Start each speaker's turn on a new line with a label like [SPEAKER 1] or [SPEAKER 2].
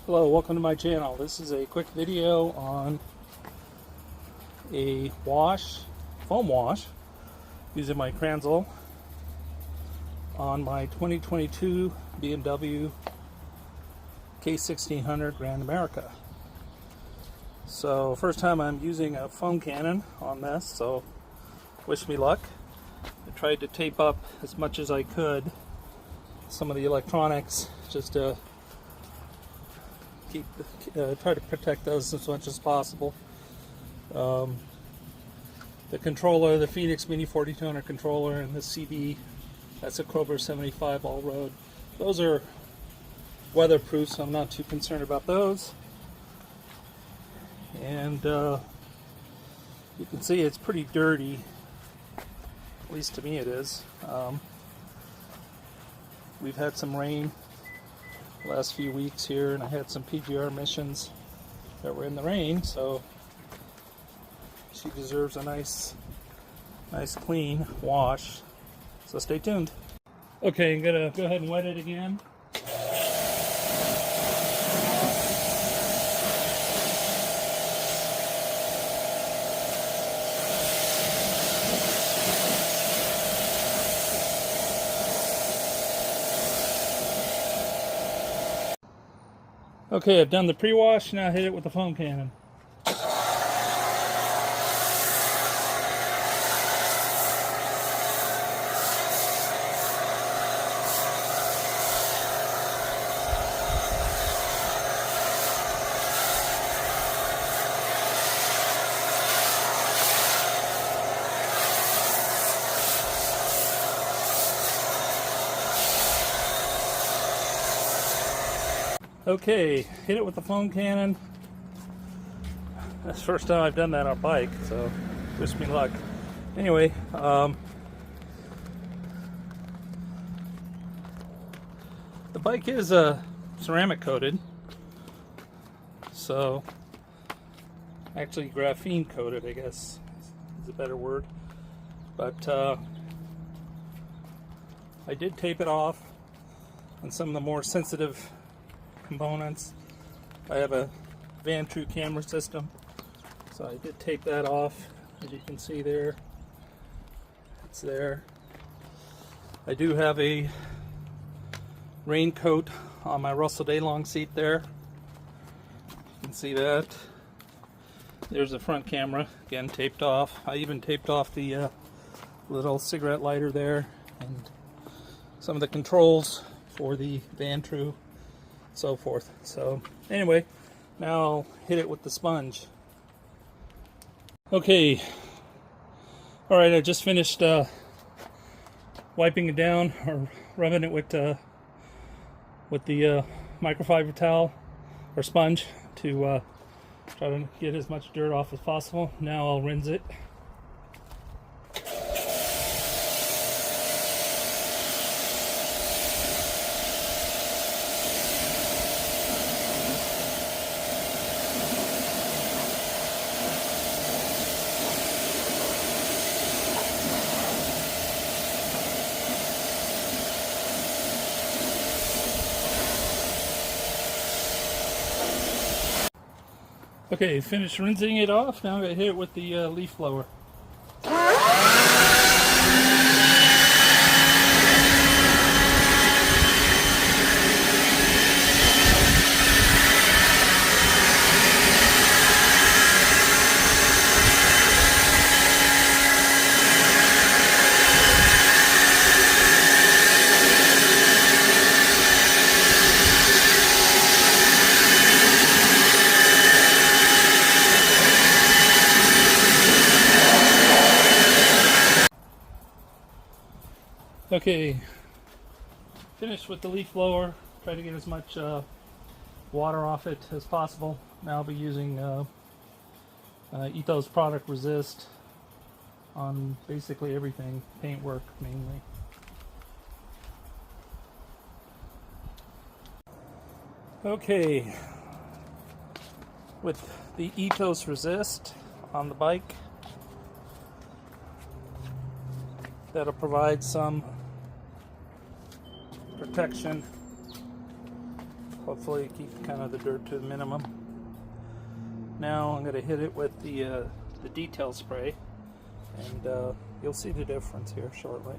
[SPEAKER 1] Hello, welcome to my channel. This is a quick video on a foam wash, using my Kranzle on my 2022 BMW K1600 Grand America. So first time I'm using a foam cannon on this, so wish me luck. I tried to tape up as much as I could some of the electronics just to try to protect those as much as possible. The controller, the Phoenix Mini 4200 controller, and the CD, that's a Cobra 75 all-road. Those are weatherproof, so I'm not too concerned about those. And you can see it's pretty dirty, at least to me it is. We've had some rain last few weeks here, and I had some PGR missions that were in the rain, so she deserves a nice clean wash. So stay tuned. Okay, I'm gonna go ahead and wet it again. Okay, I've done the pre-wash, now I hit it with the foam cannon. Okay, hit it with the foam cannon. That's the first time I've done that on a bike, so wish me luck. Anyway, the bike is ceramic coated, so actually graphene coated, I guess is a better word. But I did tape it off on some of the more sensitive components. I have a Van-True camera system, so I did tape that off. As you can see there, it's there. I do have a raincoat on my Russell Daylong seat there. You can see that. There's the front camera, again taped off. I even taped off the little cigarette lighter there, and some of the controls for the Van-True, so forth. So anyway, now I'll hit it with the sponge. Okay, all right, I just finished wiping it down, or rubbing it with the microfiber towel or sponge to try to get as much dirt off as possible. Now I'll rinse it. Okay, finished rinsing it off. Now I'm going to hit it with the leaf blower. Okay, finished with the leaf blower. Try to get as much water off it as possible. Now I'll be using Ethos product resist on basically everything, paintwork mainly. Okay, with the Ethos resist on the bike, that'll provide some protection hopefully keep kind of the dirt to the minimum. Now I'm going to hit it with the detail spray, and you'll see the difference here shortly.